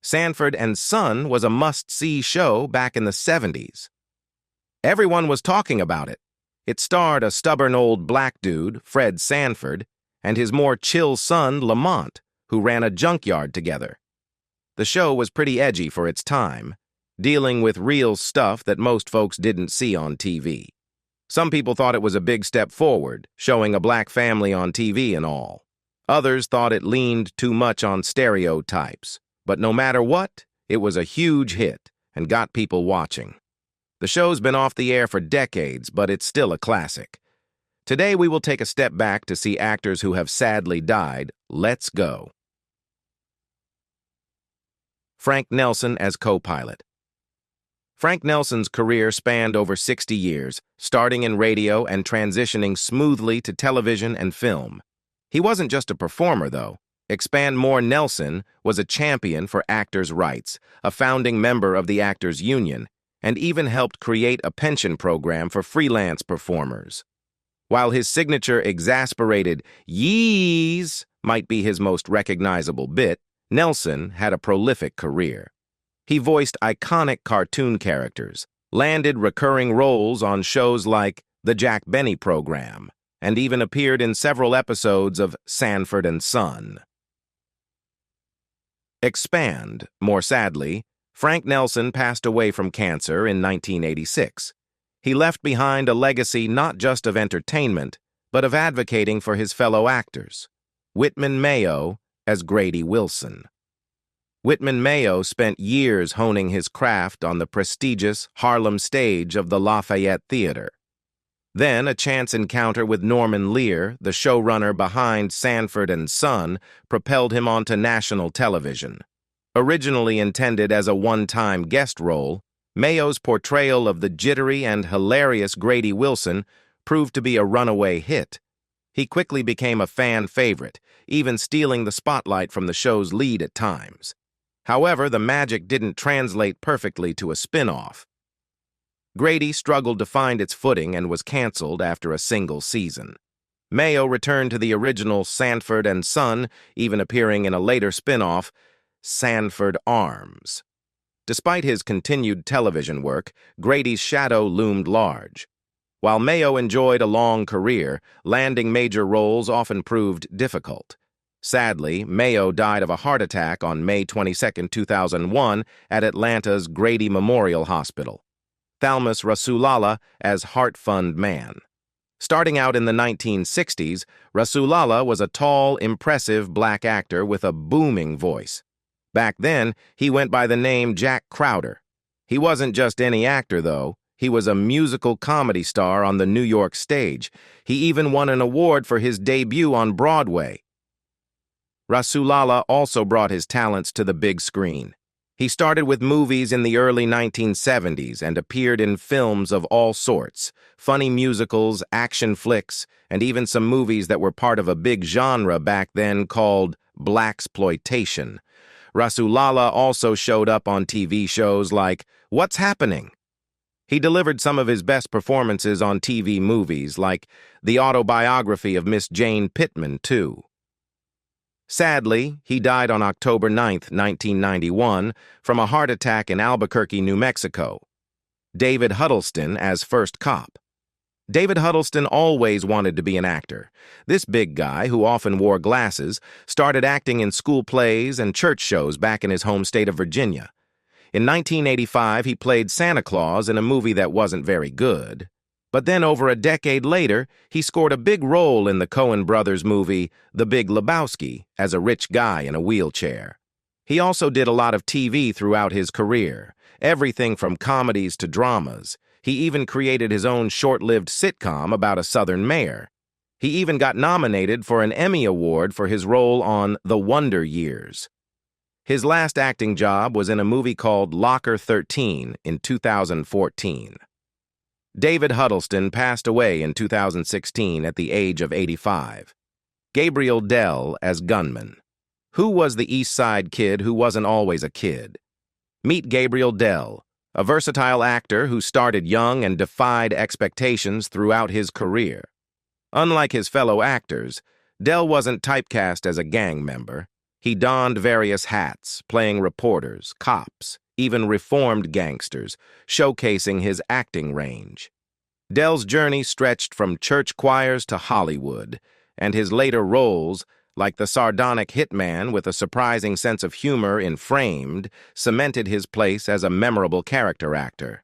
Sanford Son was a must-see show back in the 70s. Everyone was talking about it. It starred a stubborn old black dude, Fred Sanford, and his more chill son, Lamont, who ran a junkyard together. The show was pretty edgy for its time, dealing with real stuff that most folks didn't see on TV. Some people thought it was a big step forward, showing a black family on TV and all. Others thought it leaned too much on stereotypes. But no matter what, it was a huge hit and got people watching. The show's been off the air for decades, but it's still a classic. Today we will take a step back to see actors who have sadly died. Let's go. Frank Nelson as co-pilot. Frank Nelson's career spanned over 60 years, starting in radio and transitioning smoothly to television and film. He wasn't just a performer, though. Expand More Nelson was a champion for actors' rights, a founding member of the Actors Union, and even helped create a pension program for freelance performers. While his signature exasperated "yees" might be his most recognizable bit, Nelson had a prolific career. He voiced iconic cartoon characters, landed recurring roles on shows like The Jack Benny Program, and even appeared in several episodes of Sanford Son. Expand. More sadly, Frank Nelson passed away from cancer in 1986. He left behind a legacy not just of entertainment, but of advocating for his fellow actors. Whitman Mayo as Grady Wilson. Whitman Mayo spent years honing his craft on the prestigious Harlem stage of the Lafayette Theater. Then, a chance encounter with Norman Lear, the showrunner behind Sanford Son, propelled him onto national television. Originally intended as a one-time guest role, Mayo's portrayal of the jittery and hilarious Grady Wilson proved to be a runaway hit. He quickly became a fan favorite, even stealing the spotlight from the show's lead at times. However, the magic didn't translate perfectly to a spin-off. Grady struggled to find its footing and was canceled after a single season. Mayo returned to the original Sanford Son, even appearing in a later spin-off, Sanford Arms. Despite his continued television work, Grady's shadow loomed large. While Mayo enjoyed a long career, landing major roles often proved difficult. Sadly, Mayo died of a heart attack on May 22, 2001, at Atlanta's Grady Memorial Hospital. Thalmus Rasulala as Heart Fund Man. Starting out in the 1960s, Rasulala was a tall, impressive black actor with a booming voice. Back then, he went by the name Jack Crowder. He wasn't just any actor, though. He was a musical comedy star on the New York stage. He even won an award for his debut on Broadway. Rasulala also brought his talents to the big screen. He started with movies in the early 1970s and appeared in films of all sorts, funny musicals, action flicks, and even some movies that were part of a big genre back then called blaxploitation. Rasulala also showed up on TV shows like What's Happening? He delivered some of his best performances on TV movies like the autobiography of Miss Jane Pittman, too. Sadly, he died on October 9, 1991, from a heart attack in Albuquerque, New Mexico. David Huddleston as First Cop. David Huddleston always wanted to be an actor. This big guy, who often wore glasses, started acting in school plays and church shows back in his home state of Virginia. In 1985, he played Santa Claus in a movie that wasn't very good. But then over a decade later, he scored a big role in the Coen brothers movie The Big Lebowski as a rich guy in a wheelchair. He also did a lot of TV throughout his career, everything from comedies to dramas. He even created his own short-lived sitcom about a Southern mayor. He even got nominated for an Emmy Award for his role on The Wonder Years. His last acting job was in a movie called Locker 13 in 2014. David Huddleston passed away in 2016 at the age of 85. Gabriel Dell as Gunman. Who was the East Side kid who wasn't always a kid? Meet Gabriel Dell, a versatile actor who started young and defied expectations throughout his career. Unlike his fellow actors, Dell wasn't typecast as a gang member. He donned various hats, playing reporters, cops, even reformed gangsters, showcasing his acting range. Del's journey stretched from church choirs to Hollywood, and his later roles, like the sardonic hitman with a surprising sense of humor in Framed, cemented his place as a memorable character actor.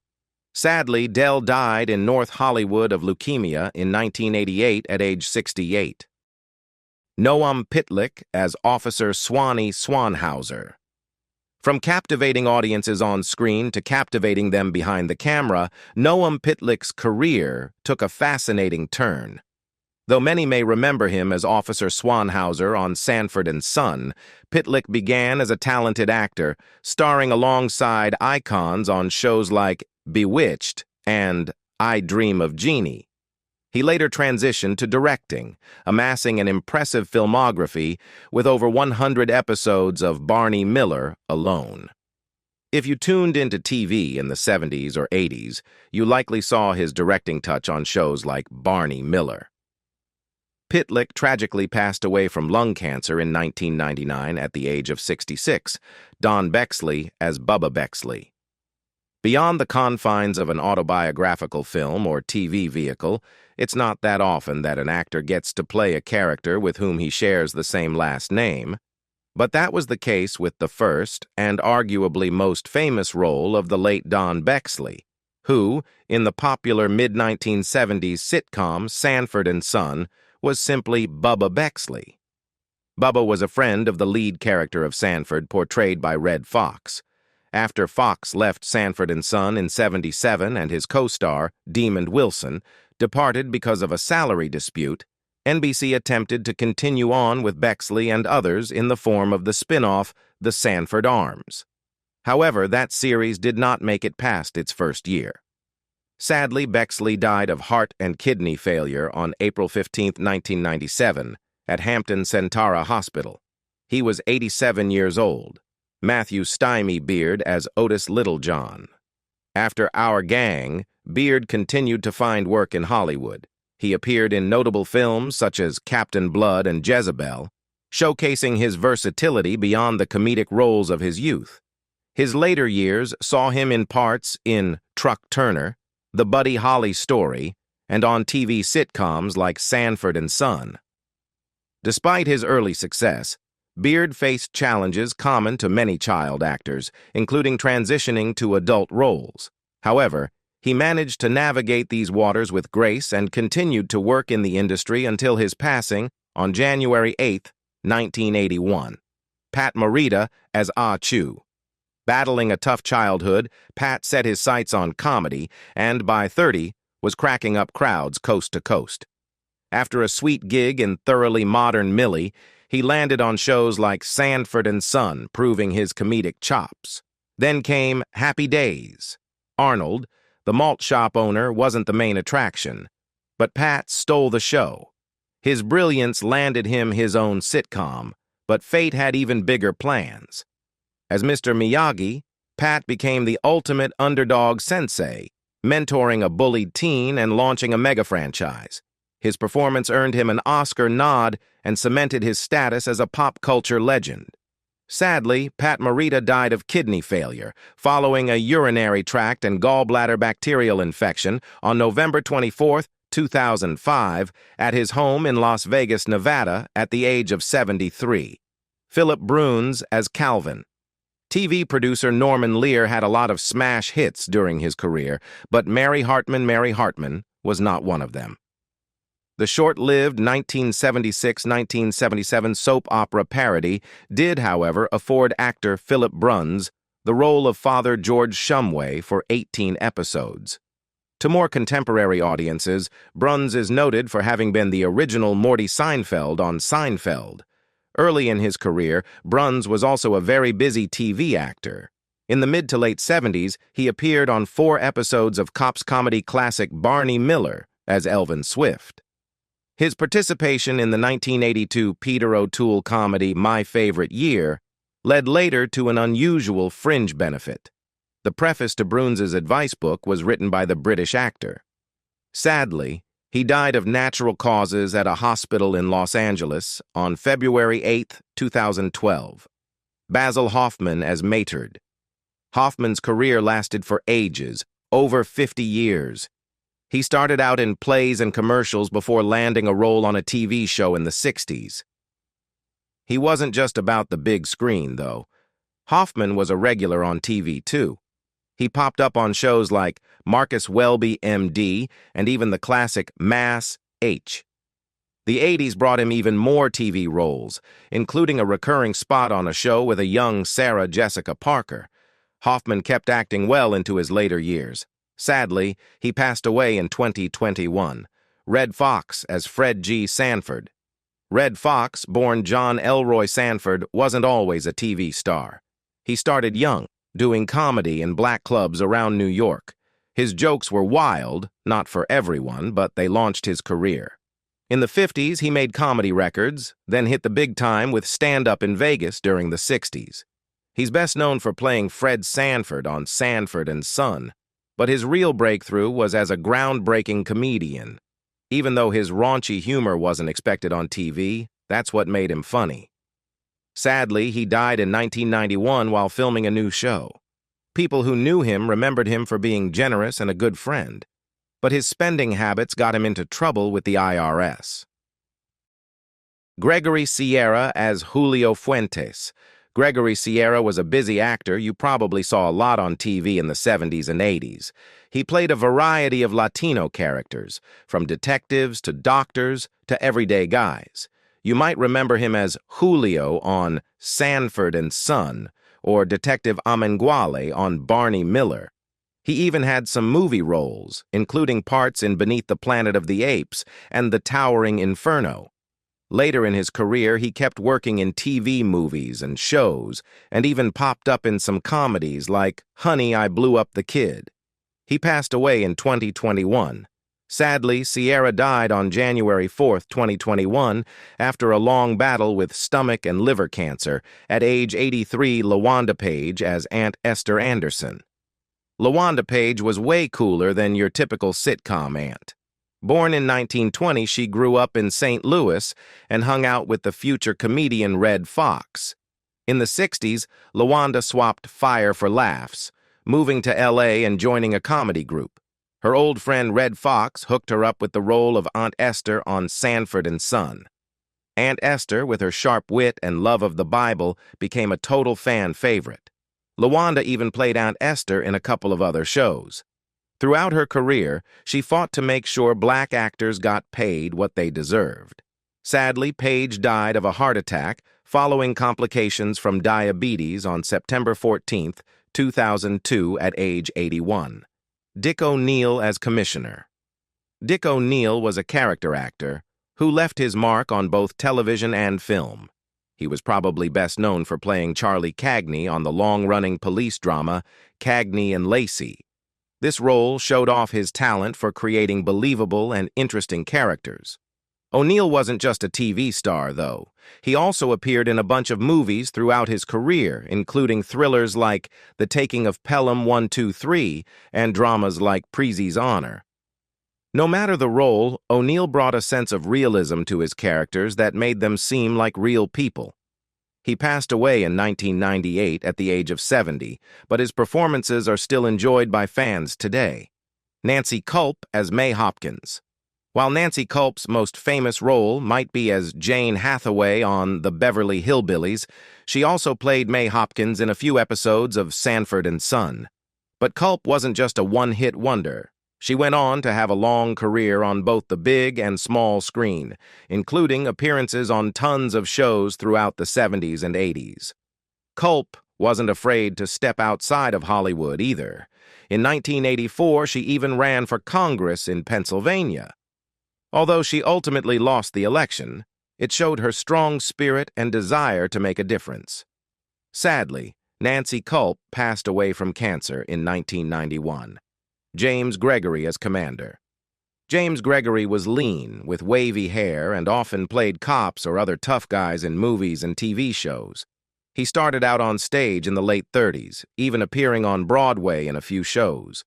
Sadly, Del died in North Hollywood of leukemia in 1988 at age 68. Noam Pitlick as Officer Swanee Swanhauser. From captivating audiences on screen to captivating them behind the camera, Noam Pitlick's career took a fascinating turn. Though many may remember him as Officer Swanhauser on Sanford Son, Pitlick began as a talented actor, starring alongside icons on shows like Bewitched and I Dream of Jeannie. He later transitioned to directing, amassing an impressive filmography with over 100 episodes of Barney Miller alone. If you tuned into TV in the 70s or 80s, you likely saw his directing touch on shows like Barney Miller. Pitlick tragically passed away from lung cancer in 1999 at the age of 66, Don Bexley as Bubba Bexley. Beyond the confines of an autobiographical film or TV vehicle, it's not that often that an actor gets to play a character with whom he shares the same last name, but that was the case with the first and arguably most famous role of the late Don Bexley, who, in the popular mid-1970s sitcom Sanford Son, was simply Bubba Bexley. Bubba was a friend of the lead character of Sanford, portrayed by Red Foxx. After Foxx left Sanford Son in '77 and his co-star, Demond Wilson, departed because of a salary dispute, NBC attempted to continue on with Bexley and others in the form of the spin-off The Sanford Arms. However, that series did not make it past its first year. Sadly, Bexley died of heart and kidney failure on April 15, 1997, at Hampton Centara Hospital. He was 87 years old. Matthew Stymie Beard as Otis Littlejohn. After Our Gang, Beard continued to find work in Hollywood. He appeared in notable films such as Captain Blood and Jezebel, showcasing his versatility beyond the comedic roles of his youth. His later years saw him in parts in Truck Turner, The Buddy Holly Story, and on TV sitcoms like Sanford Son. Despite his early success, Beard faced challenges common to many child actors, including transitioning to adult roles. However, he managed to navigate these waters with grace and continued to work in the industry until his passing on January 8, 1981. Pat Morita as Ah Chew. Battling a tough childhood, Pat set his sights on comedy and, by 30, was cracking up crowds coast to coast. After a sweet gig in thoroughly modern Millie, he landed on shows like Sanford Son, proving his comedic chops. Then came Happy Days. Arnold, the malt shop owner, wasn't the main attraction, but Pat stole the show. His brilliance landed him his own sitcom, but fate had even bigger plans. As Mr. Miyagi, Pat became the ultimate underdog sensei, mentoring a bullied teen and launching a mega franchise. His performance earned him an Oscar nod and cemented his status as a pop culture legend. Sadly, Pat Morita died of kidney failure following a urinary tract and gallbladder bacterial infection on November 24, 2005, at his home in Las Vegas, Nevada, at the age of 73. Philip Bruns as Calvin. TV producer Norman Lear had a lot of smash hits during his career, but Mary Hartman was not one of them. The short-lived 1976-1977 soap opera parody did, however, afford actor Philip Bruns the role of Father George Shumway for 18 episodes. To more contemporary audiences, Bruns is noted for having been the original Morty Seinfeld on Seinfeld. Early in his career, Bruns was also a very busy TV actor. In the mid to late 70s, he appeared on 4 episodes of Cops comedy classic Barney Miller as Elvin Swift. His participation in the 1982 Peter O'Toole comedy My Favorite Year led later to an unusual fringe benefit. The preface to Bruns's advice book was written by the British actor. Sadly, He died of natural causes at a hospital in Los Angeles on February 8, 2012. Basil Hoffman as Maynard. Hoffman's career lasted for ages, over 50 years. He started out in plays and commercials before landing a role on a TV show in the 60s. He wasn't just about the big screen, though. Hoffman was a regular on TV, too. He popped up on shows like Marcus Welby, M.D., and even the classic Mass H. The 80s brought him even more TV roles, including a recurring spot on a show with a young Sarah Jessica Parker. Hoffman kept acting well into his later years. Sadly, he passed away in 2021. Red Foxx as Fred G. Sanford. Red Foxx, born John Elroy Sanford, wasn't always a TV star. He started young, doing comedy in black clubs around New York. His jokes were wild, not for everyone, but they launched his career. In the 50s, he made comedy records, then hit the big time with stand-up in Vegas during the 60s. He's best known for playing Fred Sanford on Sanford Son, but his real breakthrough was as a groundbreaking comedian. Even though his raunchy humor wasn't expected on TV, that's what made him funny. Sadly, he died in 1991 while filming a new show. People who knew him remembered him for being generous and a good friend, but his spending habits got him into trouble with the IRS. Gregory Sierra as Julio Fuentes. Gregory Sierra was a busy actor you probably saw a lot on TV in the 70s and 80s. He played a variety of Latino characters, from detectives to doctors to everyday guys. You might remember him as Julio on Sanford Son or Detective Amenguale on Barney Miller. He even had some movie roles, including parts in Beneath the Planet of the Apes and The Towering Inferno. Later in his career, he kept working in TV movies and shows, and even popped up in some comedies like Honey, I Blew Up the Kid. He passed away in 2021. Sadly, Sierra died on January 4, 2021, after a long battle with stomach and liver cancer, at age 83. LaWanda Page as Aunt Esther Anderson. LaWanda Page was way cooler than your typical sitcom aunt. Born in 1920, she grew up in St. Louis and hung out with the future comedian Red Foxx. In the 60s, LaWanda swapped fire for laughs, moving to L.A. and joining a comedy group. Her old friend Red Foxx hooked her up with the role of Aunt Esther on Sanford Son. Aunt Esther, with her sharp wit and love of the Bible, became a total fan favorite. LaWanda even played Aunt Esther in a couple of other shows. Throughout her career, she fought to make sure black actors got paid what they deserved. Sadly, Page died of a heart attack following complications from diabetes on September 14, 2002, at age 81. Dick O'Neill as Commissioner. Dick O'Neill was a character actor who left his mark on both television and film. He was probably best known for playing Charlie Cagney on the long-running police drama Cagney and Lacey. This role showed off his talent for creating believable and interesting characters. O'Neill wasn't just a TV star, though. He also appeared in a bunch of movies throughout his career, including thrillers like The Taking of Pelham 123 and dramas like Preezy's Honor. No matter the role, O'Neill brought a sense of realism to his characters that made them seem like real people. He passed away in 1998 at the age of 70, but his performances are still enjoyed by fans today. Nancy Culp as May Hopkins. While Nancy Culp's most famous role might be as Jane Hathaway on The Beverly Hillbillies, she also played May Hopkins in a few episodes of Sanford Son. But Culp wasn't just a one-hit wonder. She went on to have a long career on both the big and small screen, including appearances on tons of shows throughout the 70s and 80s. Culp wasn't afraid to step outside of Hollywood either. In 1984, she even ran for Congress in Pennsylvania. Although she ultimately lost the election, it showed her strong spirit and desire to make a difference. Sadly, Nancy Culp passed away from cancer in 1991. James Gregory as Commander. James Gregory was lean, with wavy hair, and often played cops or other tough guys in movies and TV shows. He started out on stage in the late 30s, even appearing on Broadway in a few shows.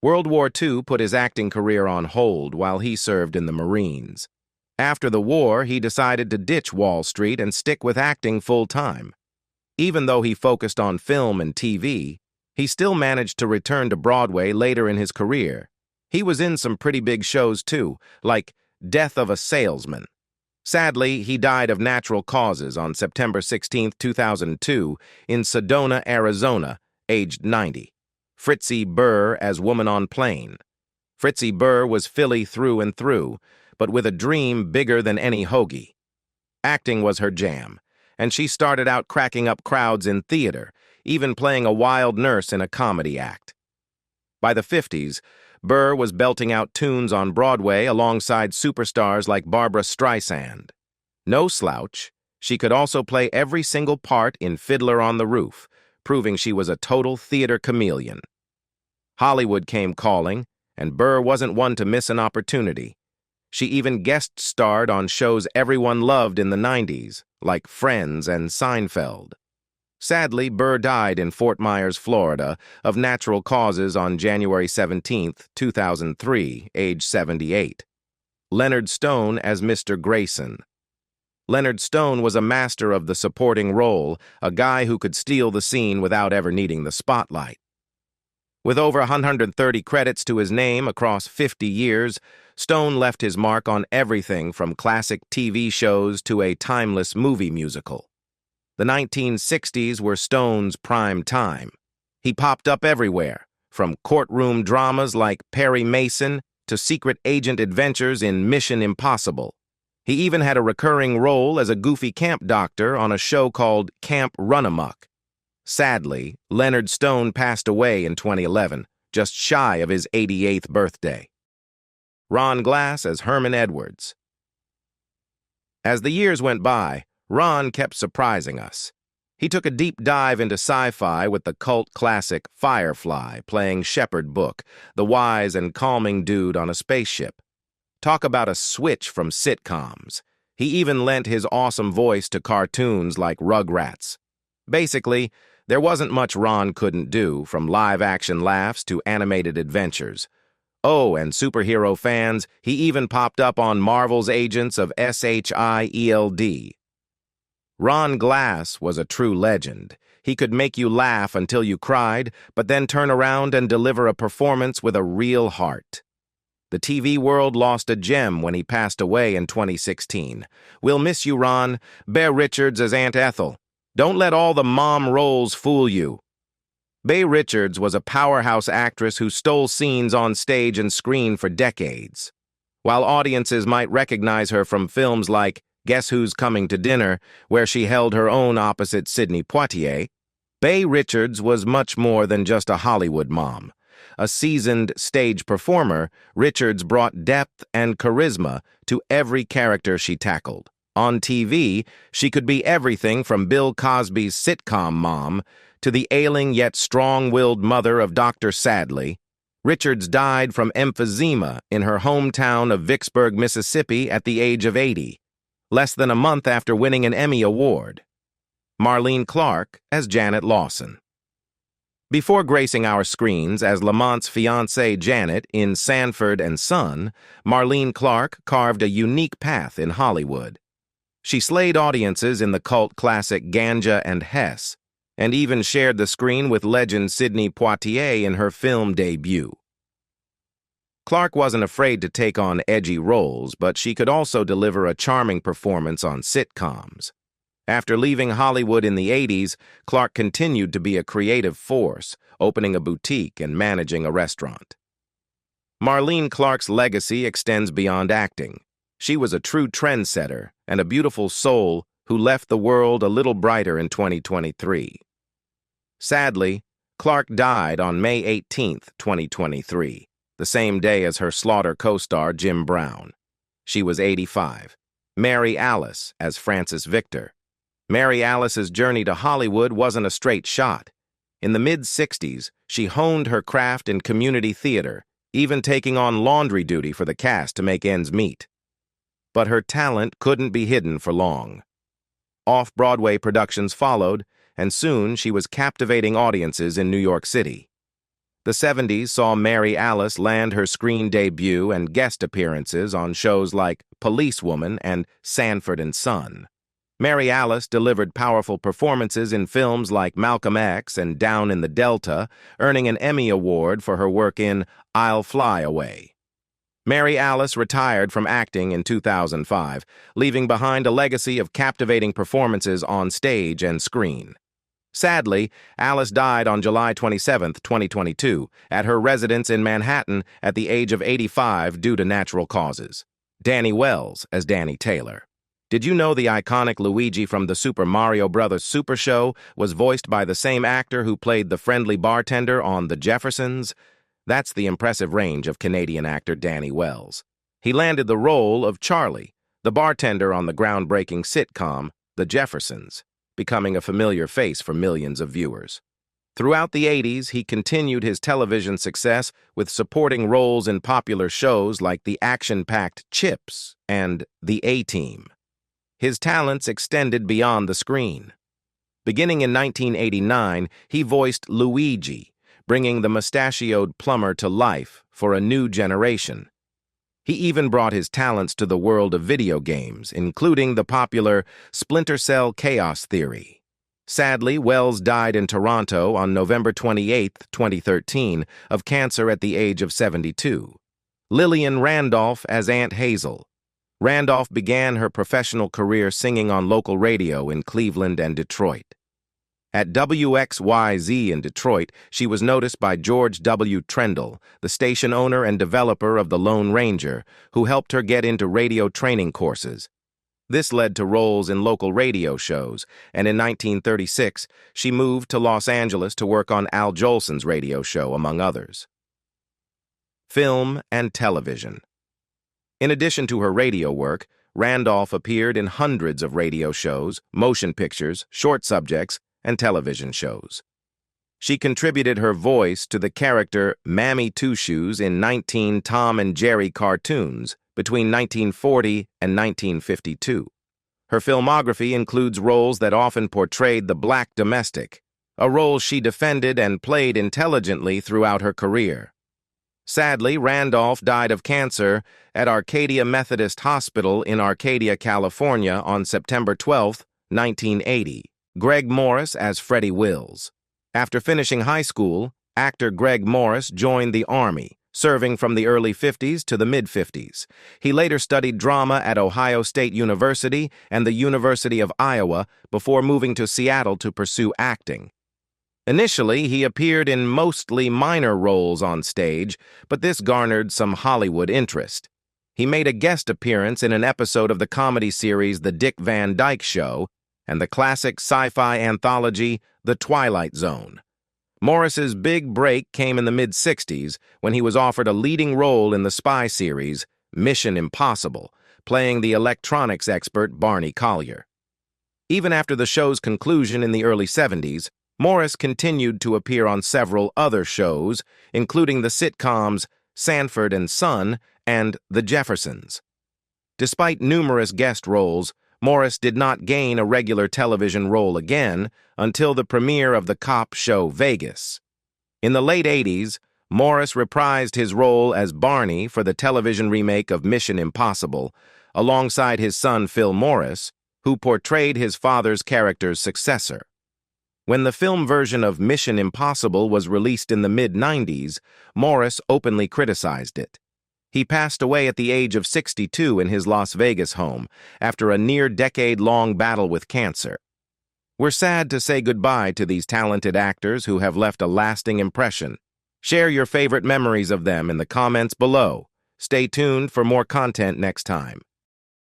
World War II put his acting career on hold while he served in the Marines. After the war, he decided to ditch Wall Street and stick with acting full-time. Even though he focused on film and TV, he still managed to return to Broadway later in his career. He was in some pretty big shows too, like Death of a Salesman. Sadly, he died of natural causes on September 16, 2002, in Sedona, Arizona, aged 90. Fritzie Burr as Woman on Plane. Fritzie Burr was Philly through and through, but with a dream bigger than any hoagie. Acting was her jam, and she started out cracking up crowds in theater, even playing a wild nurse in a comedy act. By the 50s, Burr was belting out tunes on Broadway alongside superstars like Barbra Streisand. No slouch, she could also play every single part in Fiddler on the Roof, proving she was a total theater chameleon. Hollywood came calling, and Burr wasn't one to miss an opportunity. She even guest-starred on shows everyone loved in the 90s, like Friends and Seinfeld. Sadly, Burr died in Fort Myers, Florida, of natural causes on January 17, 2003, age 78. Leonard Stone as Mr. Grayson. Leonard Stone was a master of the supporting role, a guy who could steal the scene without ever needing the spotlight. With over 130 credits to his name across 50 years, Stone left his mark on everything from classic TV shows to a timeless movie musical. The 1960s were Stone's prime time. He popped up everywhere, from courtroom dramas like Perry Mason to secret agent adventures in Mission Impossible. He even had a recurring role as a goofy camp doctor on a show called Camp Run-Amok. Sadly, Leonard Stone passed away in 2011, just shy of his 88th birthday. Ron Glass as Herman Edwards. As the years went by, Ron kept surprising us. He took a deep dive into sci-fi with the cult classic Firefly, playing Shepard Book, the wise and calming dude on a spaceship. Talk about a switch from sitcoms. He even lent his awesome voice to cartoons like Rugrats. Basically, there wasn't much Ron couldn't do, from live-action laughs to animated adventures. Oh, and superhero fans, he even popped up on Marvel's Agents of S.H.I.E.L.D. Ron Glass was a true legend. He could make you laugh until you cried, but then turn around and deliver a performance with a real heart. The TV world lost a gem when he passed away in 2016. We'll miss you, Ron. Bear Richards as Aunt Ethel. Don't let all the mom roles fool you. Bear Richards was a powerhouse actress who stole scenes on stage and screen for decades. While audiences might recognize her from films like Guess Who's Coming to Dinner, where she held her own opposite Sidney Poitier, Bear Richards was much more than just a Hollywood mom. A seasoned stage performer, Richards brought depth and charisma to every character she tackled. On TV, she could be everything from Bill Cosby's sitcom mom to the ailing yet strong-willed mother of Dr. Sadly. Richards died from emphysema in her hometown of Vicksburg, Mississippi at the age of 80, less than a month after winning an Emmy Award. Marlene Clark as Janet Lawson. Before gracing our screens as Lamont's fiancée Janet in Sanford Son, Marlene Clark carved a unique path in Hollywood. She slayed audiences in the cult classic Ganja and Hess, and even shared the screen with legend Sidney Poitier in her film debut. Clark wasn't afraid to take on edgy roles, but she could also deliver a charming performance on sitcoms. After leaving Hollywood in the 80s, Clark continued to be a creative force, opening a boutique and managing a restaurant. Marlene Clark's legacy extends beyond acting. She was a true trendsetter and a beautiful soul who left the world a little brighter in 2023. Sadly, Clark died on May 18, 2023, the same day as her Slaughter co-star Jim Brown. She was 85. Mary Alice as Frances Victor. Mary Alice's journey to Hollywood wasn't a straight shot. In the mid-60s, she honed her craft in community theater, even taking on laundry duty for the cast to make ends meet. But her talent couldn't be hidden for long. Off-Broadway productions followed, and soon she was captivating audiences in New York City. The 70s saw Mary Alice land her screen debut and guest appearances on shows like Policewoman and Sanford Son. Mary Alice delivered powerful performances in films like Malcolm X and Down in the Delta, earning an Emmy Award for her work in I'll Fly Away. Mary Alice retired from acting in 2005, leaving behind a legacy of captivating performances on stage and screen. Sadly, Alice died on July 27, 2022, at her residence in Manhattan at the age of 85 due to natural causes. Danny Wells as Danny Taylor. Did you know the iconic Luigi from the Super Mario Bros. Super Show was voiced by the same actor who played the friendly bartender on The Jeffersons? That's the impressive range of Canadian actor Danny Wells. He landed the role of Charlie, the bartender on the groundbreaking sitcom The Jeffersons, becoming a familiar face for millions of viewers. Throughout the 80s, he continued his television success with supporting roles in popular shows like the action-packed Chips and The A-Team. His talents extended beyond the screen. Beginning in 1989, he voiced Luigi, bringing the mustachioed plumber to life for a new generation. He even brought his talents to the world of video games, including the popular Splinter Cell Chaos Theory. Sadly, Wells died in Toronto on November 28, 2013, of cancer at the age of 72. Lillian Randolph as Aunt Hazel. Randolph began her professional career singing on local radio in Cleveland and Detroit. At WXYZ in Detroit, she was noticed by George W. Trendle, the station owner and developer of The Lone Ranger, who helped her get into radio training courses. This led to roles in local radio shows, and in 1936, she moved to Los Angeles to work on Al Jolson's radio show, among others. Film and television. In addition to her radio work, Randolph appeared in hundreds of radio shows, motion pictures, short subjects, and television shows. She contributed her voice to the character Mammy Two Shoes in 19 Tom and Jerry cartoons between 1940 and 1952. Her filmography includes roles that often portrayed the black domestic, a role she defended and played intelligently throughout her career. Sadly, Randolph died of cancer at Arcadia Methodist Hospital in Arcadia, California on September 12, 1980. Greg Morris as Freddie Wills. After finishing high school, actor Greg Morris joined the Army, serving from the early 50s to the mid-50s. He later studied drama at Ohio State University and the University of Iowa before moving to Seattle to pursue acting. Initially, he appeared in mostly minor roles on stage, but this garnered some Hollywood interest. He made a guest appearance in an episode of the comedy series The Dick Van Dyke Show and the classic sci-fi anthology The Twilight Zone. Morris's big break came in the mid-60s when he was offered a leading role in the spy series Mission Impossible, playing the electronics expert Barney Collier. Even after the show's conclusion in the early 70s, Morris continued to appear on several other shows, including the sitcoms Sanford Son and The Jeffersons. Despite numerous guest roles, Morris did not gain a regular television role again until the premiere of the cop show Vegas. In the late 80s, Morris reprised his role as Barney for the television remake of Mission Impossible, alongside his son Phil Morris, who portrayed his father's character's successor. When the film version of Mission Impossible was released in the mid-90s, Morris openly criticized it. He passed away at the age of 62 in his Las Vegas home after a near-decade-long battle with cancer. We're sad to say goodbye to these talented actors who have left a lasting impression. Share your favorite memories of them in the comments below. Stay tuned for more content next time.